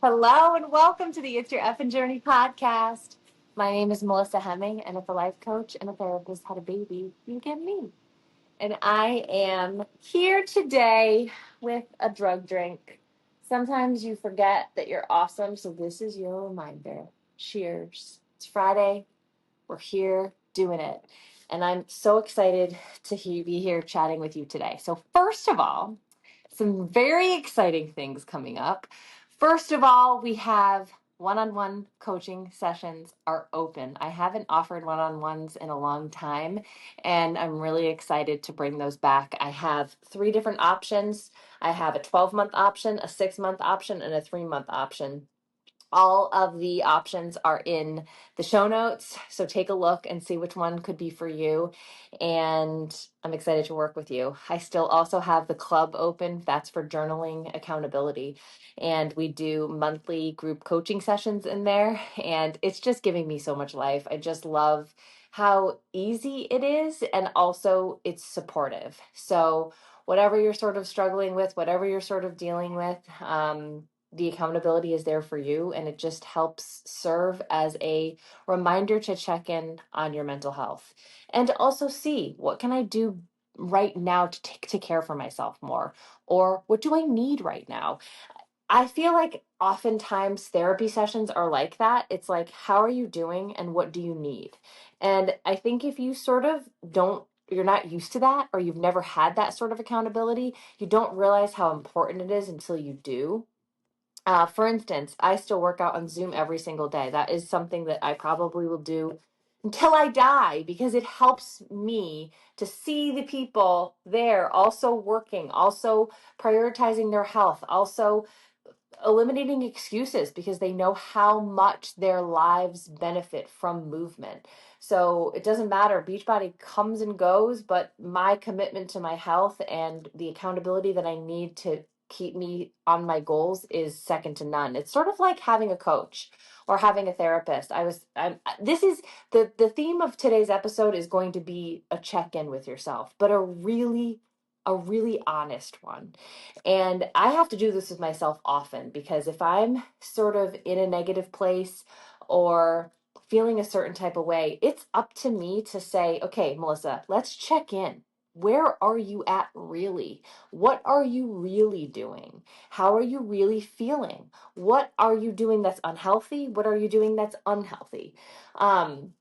Hello and welcome to the It's Your Effin' Journey podcast. My name is Melissa Hemming, and if a life coach and a therapist had a baby, you get me. And I am here today with a drug drink. Sometimes you forget that you're awesome, so this is your reminder. Cheers. It's Friday. We're here doing it. And I'm so excited to be here chatting with you today. So, first of all, some very exciting things coming up. First of all, we have one-on-one coaching sessions are open. I haven't offered one-on-ones in a long time, and I'm really excited to bring those back. I have three different options. I have a 12-month option, a 6-month option, and a 3-month option. All of the options are in the show notes, so take a look and see which one could be for you. And I'm excited to work with you. I still also have the club open. That's for journaling accountability. And we do monthly group coaching sessions in there. And it's just giving me so much life. I just love how easy it is. And also, it's supportive. So, whatever you're sort of struggling with, whatever you're sort of dealing with, the accountability is there for you, and it just helps serve as a reminder to check in on your mental health and to also see what can I do right now to take to care for myself more, or what do I need right now. I feel like oftentimes therapy sessions are like that. It's like, how are you doing and what do you need? And I think if you sort of don't, you're not used to that, or you've never had that sort of accountability, you don't realize how important it is until you do. For instance, I still work out on Zoom every single day. That is something that I probably will do until I die because it helps me to see the people there also working, also prioritizing their health, also eliminating excuses because they know how much their lives benefit from movement. So it doesn't matter. Beachbody comes and goes, but my commitment to my health and the accountability that I need to keep me on my goals is second to none. It's sort of like having a coach or having a therapist. I'm this is the theme of today's episode is going to be a check-in with yourself, but a really honest one. And I have to do this with myself often because if I'm sort of in a negative place or feeling a certain type of way, it's up to me to say, okay, Melissa, let's check in. Where are you at really? What are you really doing? How are you really feeling? What are you doing that's unhealthy? What are you doing that's unhealthy? And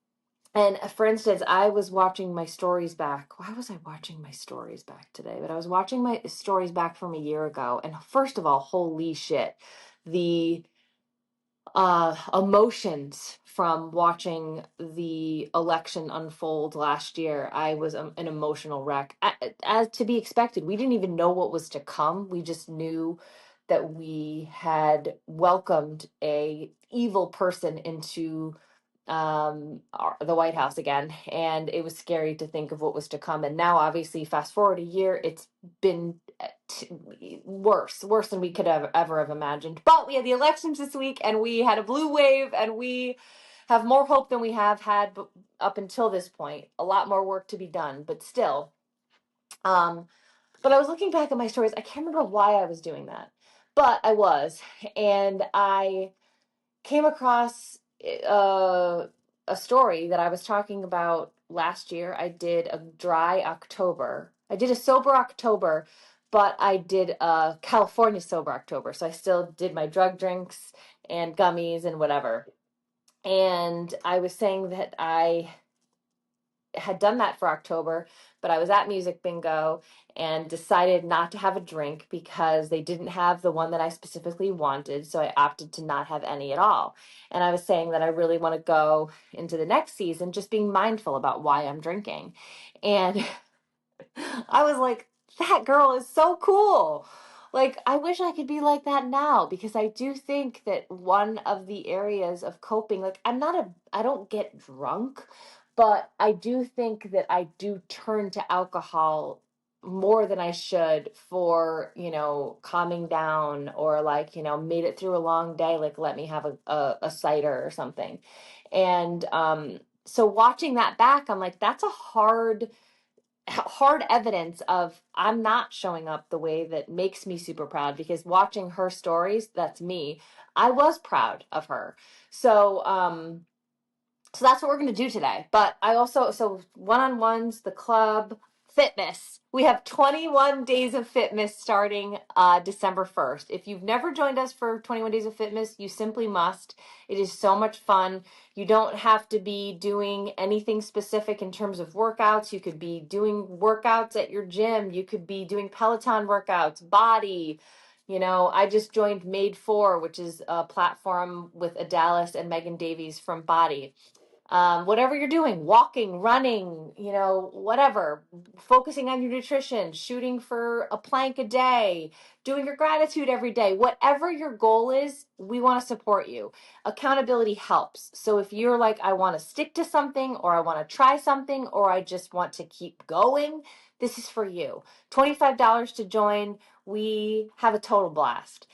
for instance, I was watching my stories back. Why was I watching my stories back today? But I was watching my stories back from a year ago. And first of all, holy shit, the emotions from watching the election unfold last year. I was an emotional wreck. As to be expected, we didn't even know what was to come. We just knew that we had welcomed a evil person into the White House again, and it was scary to think of what was to come. And now, obviously, fast forward a year, it's been worse than we could have ever have imagined. But we had the elections this week, and we had a blue wave, and we have more hope than we have had up until this point. A lot more work to be done, but still. Um, but I was looking back at my stories. I can't remember why I was doing that, but I was, and I came across a story that I was talking about last year. I did a dry October. I did a sober October, but I did a California sober October. So I still did my drug drinks and gummies and whatever. And I was saying that I had done that for October, but I was at Music Bingo and decided not to have a drink because they didn't have the one that I specifically wanted. So I opted to not have any at all. And I was saying that I really want to go into the next season just being mindful about why I'm drinking. And I was like, that girl is so cool. Like, I wish I could be like that now because I do think that one of the areas of coping, like, I don't get drunk, but I do think that I do turn to alcohol more than I should for, calming down or like, made it through a long day, like, let me have a cider or something. And so watching that back, I'm like, that's a hard hard evidence of I'm not showing up the way that makes me super proud, because watching her stories, that's me. I was proud of her. So, so that's what we're going to do today. But I also, so one-on-ones, the club, fitness. We have 21 days of fitness starting December 1st. If you've never joined us for 21 days of fitness, you simply must. It is so much fun. You don't have to be doing anything specific in terms of workouts. You could be doing workouts at your gym. You could be doing Peloton workouts, body. You know, I just joined Made For, which is a platform with Adalis and Megan Davies from Body. Whatever you're doing, walking, running, you know, whatever, focusing on your nutrition, shooting for a plank a day, doing your gratitude every day, whatever your goal is, we want to support you. Accountability helps. So if you're like, I want to stick to something, or I want to try something, or I just want to keep going, this is for you. $25 to join. We have a total blast.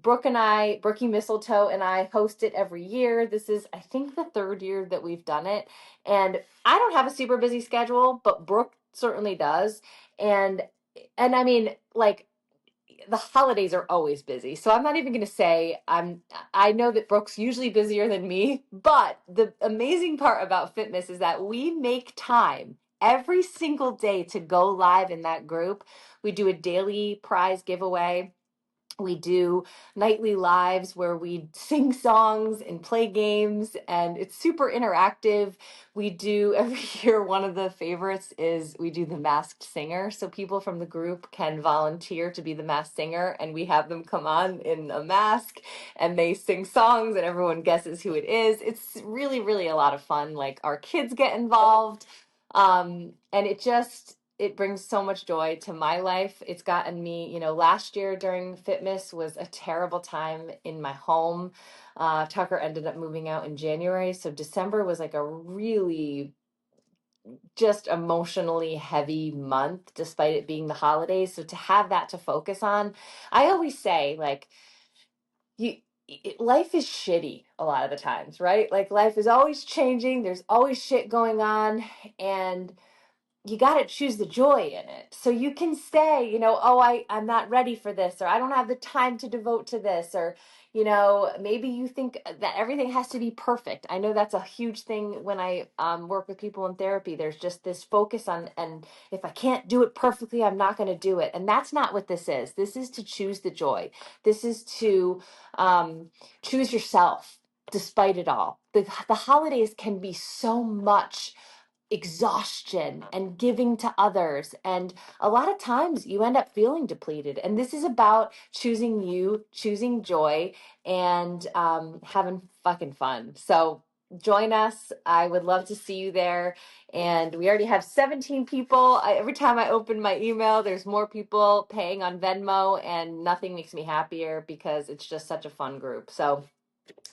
Brookie Mistletoe and I host it every year. This is, I think, the third year that we've done it. And I don't have a super busy schedule, but Brooke certainly does. And I mean, like, the holidays are always busy. So I'm not even going to say I know that Brooke's usually busier than me, but the amazing part about fitness is that we make time every single day to go live in that group. We do a daily prize giveaway. We do nightly lives where we sing songs and play games, and it's super interactive. We do every year, one of the favorites is we do the Masked Singer. So people from the group can volunteer to be the masked singer, and we have them come on in a mask and they sing songs and everyone guesses who it is. It's really, really a lot of fun. Like, our kids get involved. And it brings so much joy to my life. It's gotten me, you know, last year during Fitmas was a terrible time in my home. Tucker ended up moving out in January. So December was like a really just emotionally heavy month, despite it being the holidays. So to have that to focus on, I always say, like, life is shitty a lot of the times, right? Like, life is always changing. There's always shit going on. And you got to choose the joy in it. So you can say, you know, oh, I'm not ready for this, or I don't have the time to devote to this, or, you know, maybe you think that everything has to be perfect. I know that's a huge thing when I work with people in therapy. There's just this focus on, and if I can't do it perfectly, I'm not going to do it. And that's not what this is. This is to choose the joy. This is to choose yourself despite it all. The holidays can be so much exhaustion and giving to others. And a lot of times you end up feeling depleted. And this is about choosing you, choosing joy, and having fucking fun. So join us. I would love to see you there. And we already have 17 people. Every time I open my email, there's more people paying on Venmo, and nothing makes me happier because it's just such a fun group. So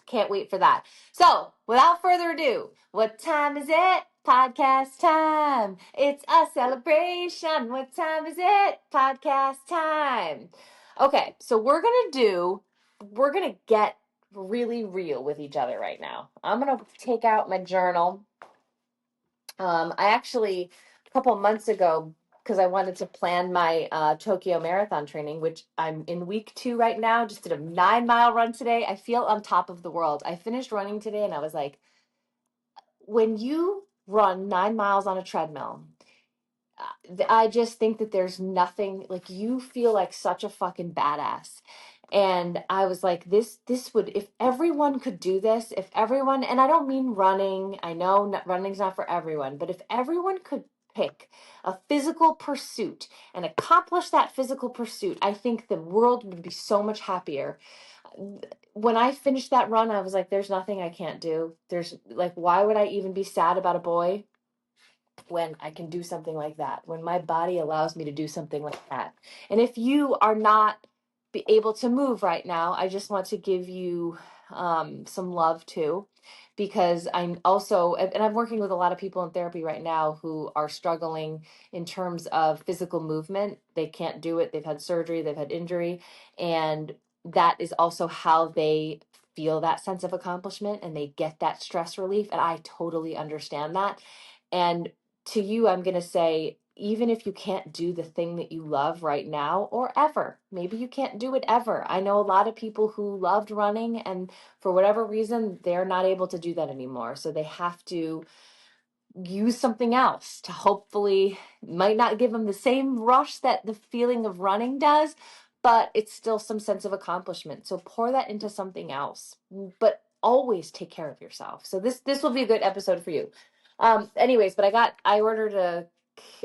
can't wait for that. So, without further ado, what time is it? Podcast time. It's a celebration. What time is it? Podcast time. Okay, so we're going to get really real with each other right now. I'm going to take out my journal. I actually, a couple of months ago, because I wanted to plan my Tokyo Marathon training, which I'm in week 2 right now. Just did a 9-mile run today. I feel on top of the world. I finished running today and I was like, when you run 9 miles on a treadmill, I just think that there's nothing, like, you feel like such a fucking badass. And I was like, this would, if everyone could do this, if everyone, and I don't mean running, I know running's not for everyone, but if everyone could pick a physical pursuit and accomplish that physical pursuit, I think the world would be so much happier. When I finished that run, I was like, there's nothing I can't do. There's, like, why would I even be sad about a boy when I can do something like that, when my body allows me to do something like that? And if you are not be able to move right now, I just want to give you some love too, because I'm also, and I'm working with a lot of people in therapy right now who are struggling in terms of physical movement. They can't do it. They've had surgery, they've had injury, and that is also how they feel that sense of accomplishment and they get that stress relief. And I totally understand that. And to you, I'm going to say, even if you can't do the thing that you love right now or ever, maybe you can't do it ever. I know a lot of people who loved running and for whatever reason, they're not able to do that anymore. So they have to use something else to hopefully might not give them the same rush that the feeling of running does, but it's still some sense of accomplishment. So pour that into something else, but always take care of yourself. So this will be a good episode for you. Anyways, but I ordered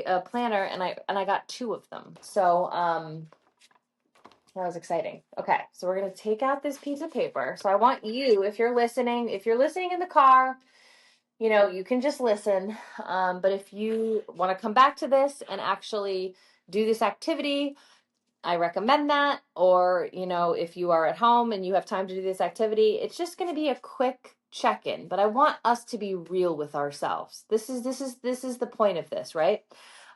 a planner and I got two of them. So that was exciting. Okay, so we're gonna take out this piece of paper. So I want you, if you're listening in the car, you can just listen. But if you want to come back to this and actually do this activity, I recommend that. Or, if you are at home and you have time to do this activity, it's just going to be a quick check-in. But I want us to be real with ourselves. This is the point of this, right?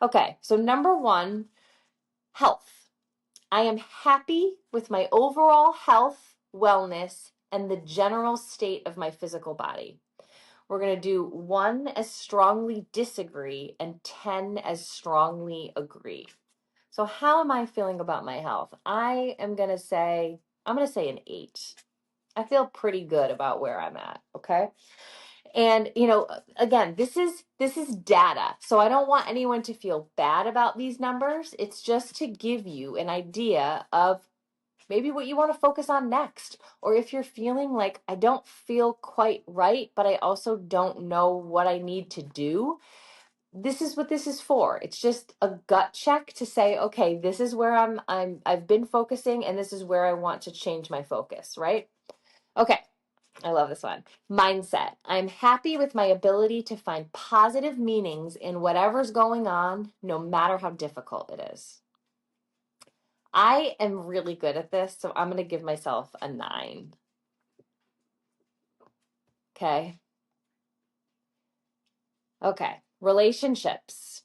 Okay, so number one, health. I am happy with my overall health, wellness, and the general state of my physical body. We're going to do 1 as strongly disagree and 10 as strongly agree. So how am I feeling about my health? I'm going to say an 8. I feel pretty good about where I'm at, okay? And again, this is data. So I don't want anyone to feel bad about these numbers. It's just to give you an idea of maybe what you want to focus on next. Or if you're feeling like I don't feel quite right, but I also don't know what I need to do, this is what this is for. It's just a gut check to say, okay, this is where I've been focusing and this is where I want to change my focus, right? Okay. I love this one. Mindset. I'm happy with my ability to find positive meanings in whatever's going on, no matter how difficult it is. I am really good at this, so I'm going to give myself a 9. Okay. Okay. Relationships.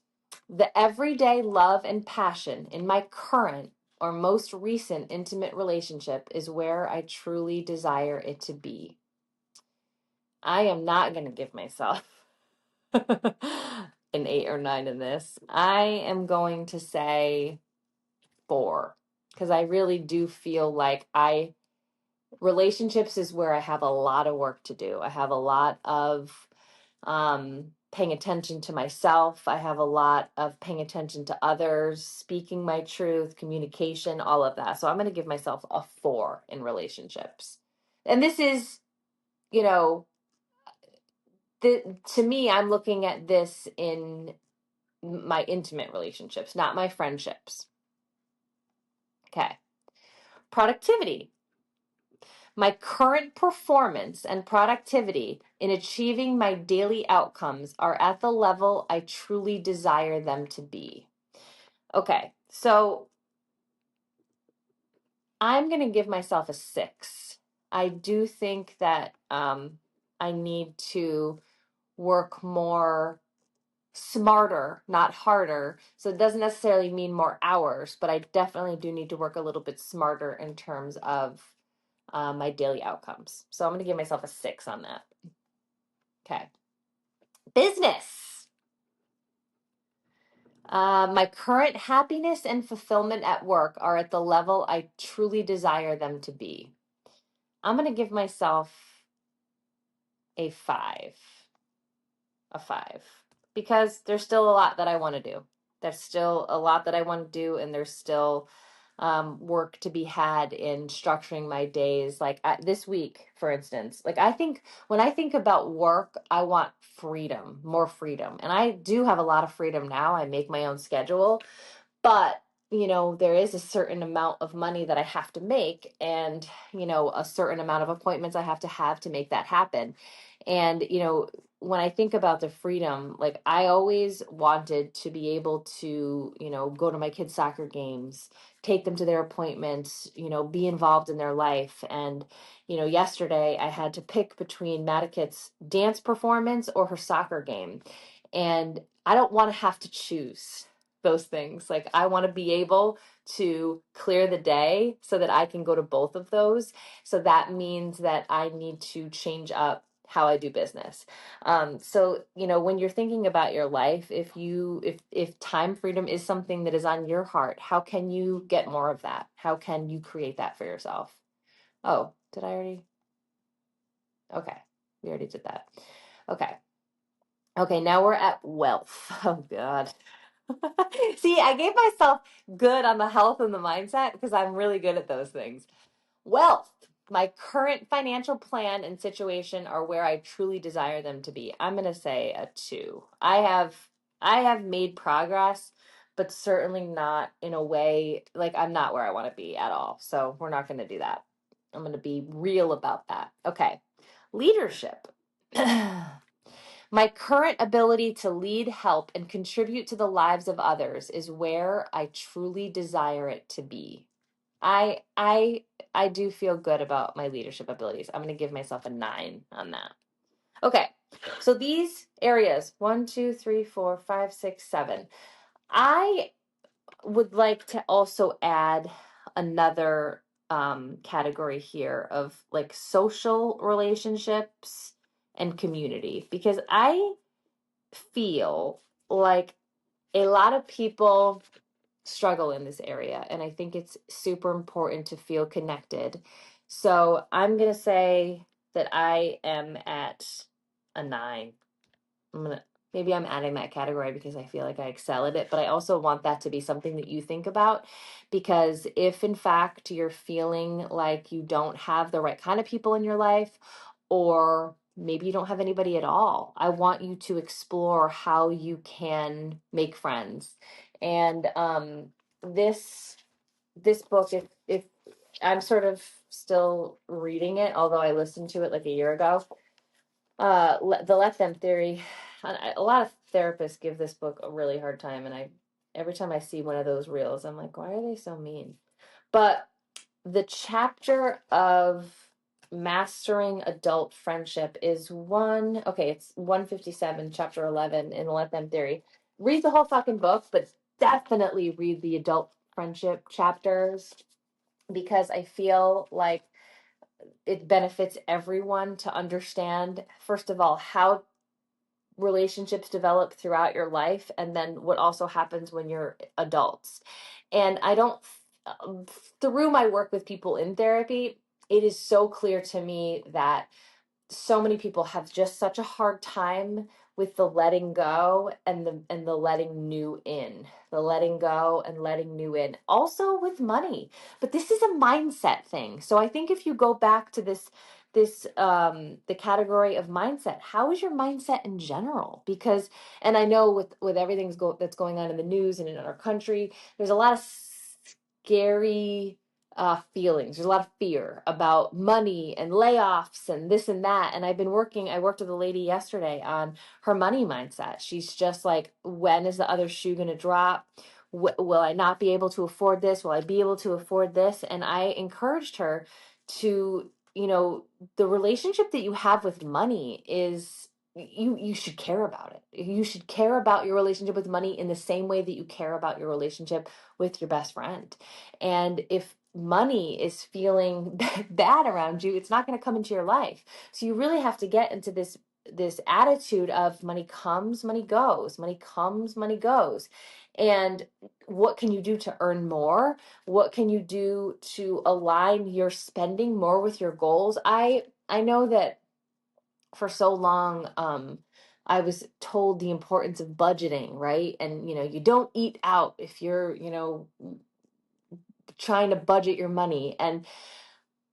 The everyday love and passion in my current or most recent intimate relationship is where I truly desire it to be. I am not going to give myself an 8 or 9 in this. I am going to say 4 because I really do feel like relationships is where I have a lot of work to do. I have a lot of paying attention to myself. I have a lot of paying attention to others, speaking my truth, communication, all of that. So I'm going to give myself a 4 in relationships. And this is, you know, to me, I'm looking at this in my intimate relationships, not my friendships. Okay. Productivity. My current performance and productivity in achieving my daily outcomes are at the level I truly desire them to be. Okay, so I'm going to give myself a 6. I do think that I need to work more smarter, not harder. So it doesn't necessarily mean more hours, but I definitely do need to work a little bit smarter in terms of my daily outcomes. So I'm going to give myself a 6 on that. Okay. Business. My current happiness and fulfillment at work are at the level I truly desire them to be. I'm going to give myself a 5. A 5. Because there's still a lot that I want to do. There's still a lot that I want to do, and there's still work to be had in structuring my days. Like this week, for instance, like when I think about work, I want freedom, more freedom. And I do have a lot of freedom now. I make my own schedule, but there is a certain amount of money that I have to make, and a certain amount of appointments I have to make that happen. And when I think about the freedom, like I always wanted to be able to go to my kids' soccer games, take them to their appointments, be involved in their life. And yesterday I had to pick between Madikit's dance performance or her soccer game, and I don't want to have to choose those things. Like I want to be able to clear the day so that I can go to both of those. So that means that I need to change up how I do business. So, when you're thinking about your life, if time freedom is something that is on your heart, how can you get more of that? How can you create that for yourself? Oh, did I already? Okay, we already did that. Okay. Okay, now we're at wealth. Oh God. See, I gave myself good on the health and the mindset because I'm really good at those things. Wealth. My current financial plan and situation are where I truly desire them to be. I'm going to say a 2. I have made progress, but certainly not in a way like I'm not where I want to be at all. So, we're not going to do that. I'm going to be real about that. Okay. Leadership. My current ability to lead, help, and contribute to the lives of others is where I truly desire it to be. I do feel good about my leadership abilities. I'm going to give myself a 9 on that. Okay. So these areas, 1, 2, 3, 4, 5, 6, 7. I would like to also add another category here of like social relationships and community, because I feel like a lot of people struggle in this area, and I think it's super important to feel connected. So I'm going to say that I am at a 9. Maybe I'm adding that category because I feel like I excel at it, but I also want that to be something that you think about, because if in fact you're feeling like you don't have the right kind of people in your life, or maybe you don't have anybody at all, I want you to explore how you can make friends. And this book, if I'm sort of still reading it, although I listened to it like a year ago, the Let Them theory. A lot of therapists give this book a really hard time, and every time I see one of those reels, I'm like, why are they so mean? But the chapter of mastering adult friendship is it's 157, chapter 11 in the Let Them theory. Read the whole fucking book, but definitely read the adult friendship chapters, because I feel like it benefits everyone to understand, first of all, how relationships develop throughout your life, and then what also happens when you're adults. And I don't, through my work with people in therapy, it is so clear to me that so many people have just such a hard time with the letting go and the letting new in, the letting go and letting new in, also with money. But this is a mindset thing. So I think if you go back to this the category of mindset, how is your mindset in general? Because, and I know with everything that's going on in the news and in our country, there's a lot of scary feelings. There's a lot of fear about money and layoffs and this and that. And I worked with a lady yesterday on her money mindset. She's just like, when is the other shoe going to drop? Will I not be able to afford this? Will I be able to afford this? And I encouraged her to, the relationship that you have with money is, you should care about it. You should care about your relationship with money in the same way that you care about your relationship with your best friend. And if money is feeling bad around you, it's not going to come into your life. So you really have to get into this attitude of money comes, money goes, money comes, money goes. And what can you do to earn more? What can you do to align your spending more with your goals? I know that for so long, I was told the importance of budgeting, right? And you don't eat out if you're trying to budget your money. And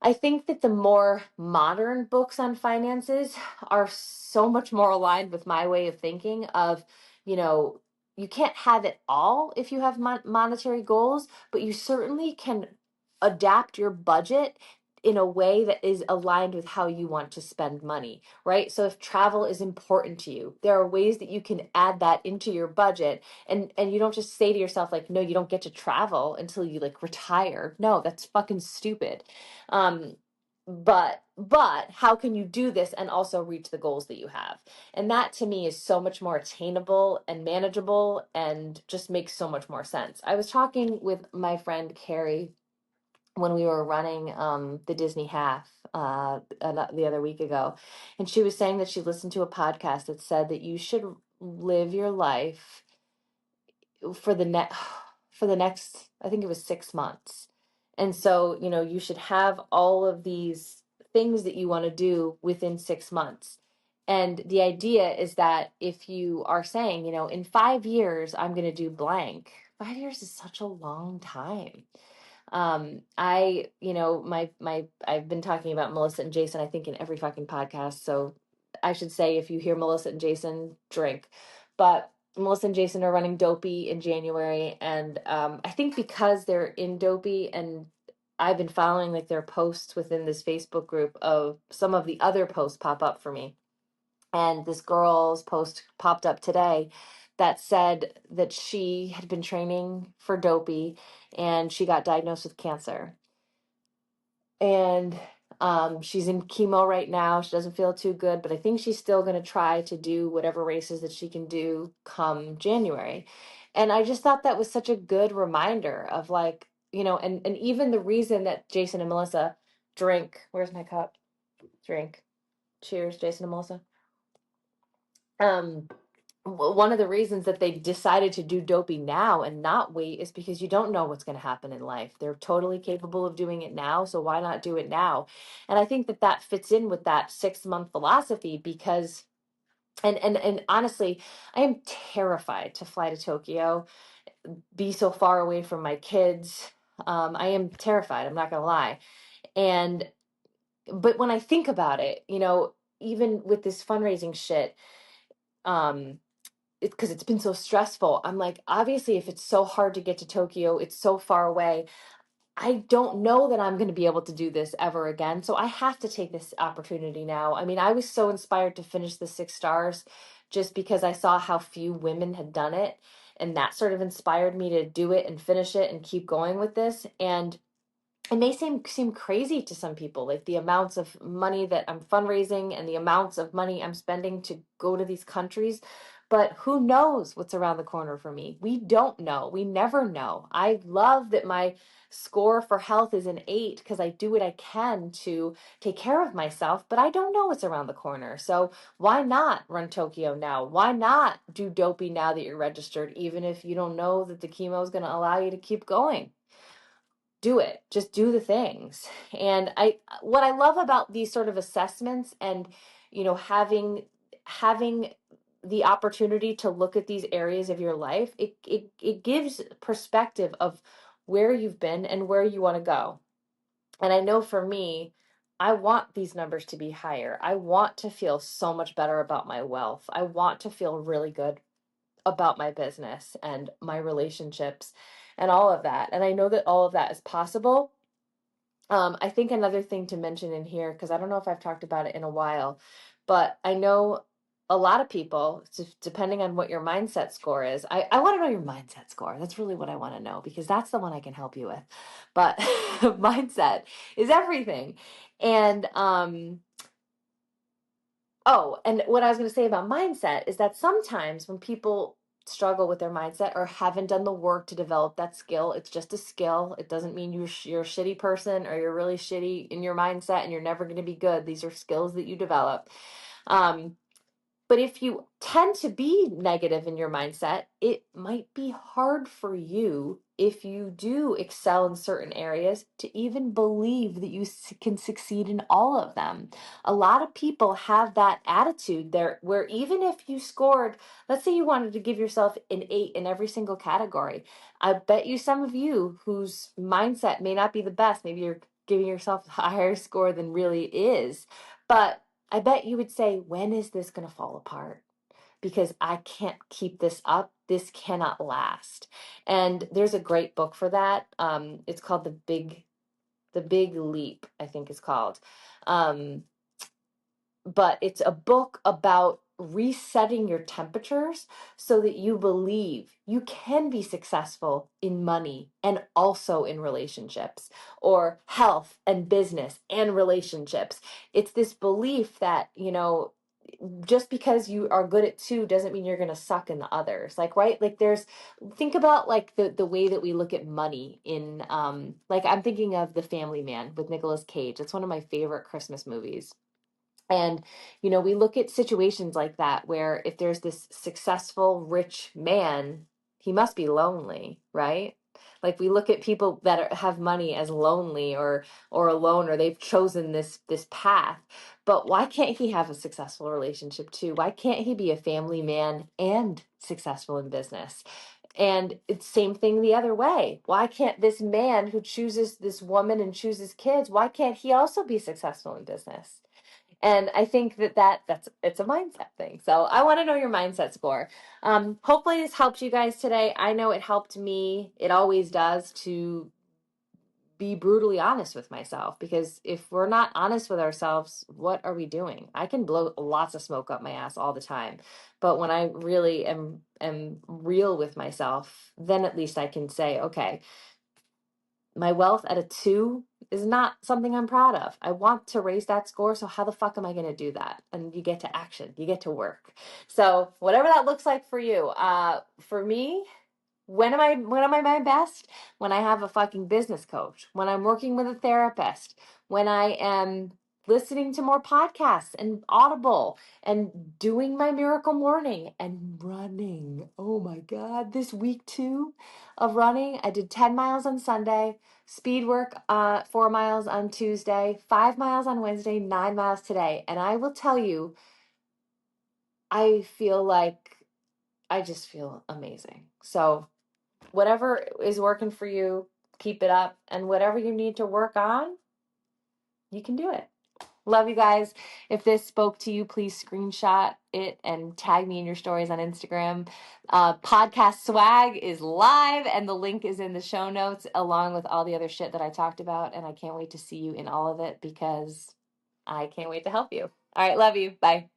I think that the more modern books on finances are so much more aligned with my way of thinking of, you know, you can't have it all if you have monetary goals, but you certainly can adapt your budget in a way that is aligned with how you want to spend money, right? So if travel is important to you, there are ways that you can add that into your budget, and you don't just say to yourself like, no, you don't get to travel until you like retire. No, that's fucking stupid. um but how can you do this and also reach the goals that you have? And that to me is so much more attainable and manageable and just makes so much more sense. I was talking with my friend Carrie when we were running the Disney half the other week ago. And she was saying that she listened to a podcast that said that you should live your life for the for the next, I think it was 6 months. And so, you should have all of these things that you want to do within 6 months. And the idea is that if you are saying, in 5 years, I'm going to do blank, 5 years is such a long time. I've been talking about Melissa and Jason, I think, in every fucking podcast. So I should say, if you hear Melissa and Jason, drink. But Melissa and Jason are running Dopey in January. And I think because they're in Dopey, and I've been following like their posts within this Facebook group, of some of the other posts pop up for me. And this girl's post popped up today that said that she had been training for Dopey and she got diagnosed with cancer. And she's in chemo right now. She doesn't feel too good, but I think she's still going to try to do whatever races that she can do come January. And I just thought that was such a good reminder of, like, and even the reason that Jason and Melissa drink. Where's my cup? Drink. Cheers, Jason and Melissa. One of the reasons that they decided to do Dopey now and not wait is because you don't know what's going to happen in life. They're totally capable of doing it now, so why not do it now? And I think that that fits in with that 6 month philosophy, because and honestly, I am terrified to fly to Tokyo, be so far away from my kids. I am terrified, I'm not going to lie. But when I think about it, even with this fundraising shit, because it's been so stressful, I'm like, obviously, if it's so hard to get to Tokyo, it's so far away, I don't know that I'm going to be able to do this ever again. So I have to take this opportunity now. I mean, I was so inspired to finish the 6 stars just because I saw how few women had done it. And that sort of inspired me to do it and finish it and keep going with this. And it may seem crazy to some people, like the amounts of money that I'm fundraising and the amounts of money I'm spending to go to these countries. But who knows what's around the corner for me? We don't know. We never know. I love that my score for health is an 8 because I do what I can to take care of myself, but I don't know what's around the corner. So why not run Tokyo now? Why not do Dopey now that you're registered, even if you don't know that the chemo is going to allow you to keep going? Do it. Just do the things. And what I love about these sort of assessments, and having the opportunity to look at these areas of your life, it gives perspective of where you've been and where you want to go. And I know for me, I want these numbers to be higher. I want to feel so much better about my wealth. I want to feel really good about my business and my relationships and all of that. And I know that all of that is possible. I think another thing to mention in here, because I don't know if I've talked about it in a while, but I know a lot of people, depending on what your mindset score is, I want to know your mindset score. That's really what I want to know, because that's the one I can help you with. But mindset is everything. And oh, and what I was going to say about mindset is that sometimes when people struggle with their mindset or haven't done the work to develop that skill, it's just a skill. It doesn't mean you're a shitty person or you're really shitty in your mindset and you're never going to be good. These are skills that you develop. But if you tend to be negative in your mindset, it might be hard for you, if you do excel in certain areas, to even believe that you can succeed in all of them. A lot of people have that attitude there, where even if you scored, let's say you wanted to give yourself an 8 in every single category, I bet you some of you whose mindset may not be the best, maybe you're giving yourself a higher score than really is, but I bet you would say, when is this going to fall apart? Because I can't keep this up. This cannot last. And there's a great book for that. It's called The Big Leap, I think it's called. But it's a book about resetting your temperatures so that you believe you can be successful in money and also in relationships, or health and business and relationships. It's this belief that, just because you are good at two doesn't mean you're going to suck in the others. Like, right? Like think about like the way that we look at money in, like I'm thinking of The Family Man with Nicolas Cage. It's one of my favorite Christmas movies. And, we look at situations like that where if there's this successful, rich man, he must be lonely, right? Like we look at people that have money as lonely or alone, or they've chosen this path. But why can't he have a successful relationship too? Why can't he be a family man and successful in business? And it's same thing the other way. Why can't this man who chooses this woman and chooses kids, why can't he also be successful in business? And I think that's it's a mindset thing. So I want to know your mindset score. Hopefully this helped you guys today. I know it helped me. It always does, to be brutally honest with myself, because if we're not honest with ourselves, what are we doing? I can blow lots of smoke up my ass all the time, but when I really am real with myself, then at least I can say, okay, my wealth at a 2 is not something I'm proud of. I want to raise that score. So how the fuck am I going to do that? And you get to action, you get to work. So whatever that looks like for you, for me, when am I my best? When I have a fucking business coach, when I'm working with a therapist, when I am listening to more podcasts and Audible and doing my miracle morning and running. Oh my God. This week 2 of running, I did 10 miles on Sunday, speed work 4 miles on Tuesday, 5 miles on Wednesday, 9 miles today. And I will tell you, I feel like I just feel amazing. So whatever is working for you, keep it up. And whatever you need to work on, you can do it. Love you guys. If this spoke to you, please screenshot it and tag me in your stories on Instagram. Podcast swag is live, and the link is in the show notes, along with all the other shit that I talked about. And I can't wait to see you in all of it, because I can't wait to help you. All right. Love you. Bye.